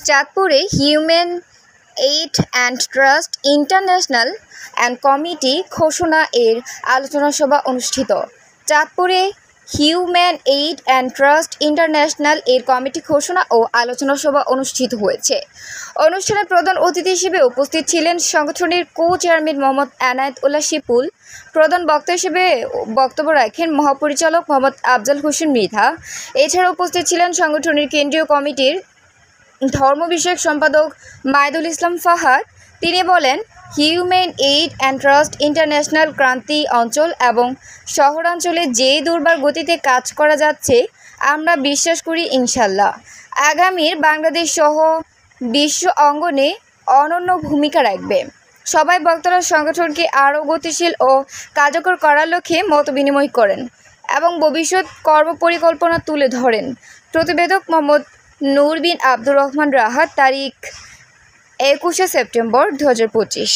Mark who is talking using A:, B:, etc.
A: চাঁদপুরে human Aid and Trust international and committee ঘোষণা এর আলোচনা সভা অনুষ্ঠিত। চাঁদপুরে human Aid and Trust international এর কমিটি ঘোষণা ও আলোচনা সভা অনুষ্ঠিত হয়েছে। অনুষ্ঠানে প্রধান অতিথি হিসেবে উপস্থিত ছিলেন সংগঠনের চেয়ারম্যান মোহাম্মদ এনায়েত উল্লাহ শিপুল। প্রধান বক্তা হিসেবে বক্তব্য রাখেন মহাপরিচালক মোহাম্মদ আফজাল হোসেন মৃধা। এছাড়া উপস্থিত ছিলেন সংগঠনের কেন্দ্রীয় কমিটির ধর্ম বিষয়ক সম্পাদক মাইদুল ইসলাম ফাহাদ। তিনি বলেন, Human Aid and Trust International ক্রান্তি অঞ্চল এবং শহরাঞ্চলে যে দুর্বার গতিতে কাজ করা যাচ্ছে, আমরা বিশ্বাস করি ইনশাল্লাহ আগামীর বাংলাদেশ সহ বিশ্ব অঙ্গনে অনন্য ভূমিকা রাখবে। সবাই বক্তারা সংগঠনকে আরও গতিশীল ও কার্যকর করার লক্ষ্যে মতবিনিময় করেন এবং ভবিষ্যৎ কর্মপরিকল্পনা তুলে ধরেন। প্রতিবেদক মোহাম্মদ নূর বিন আব্দুর রহমান রাহাত। তারিখ 21শে সেপ্টেম্বর 2025।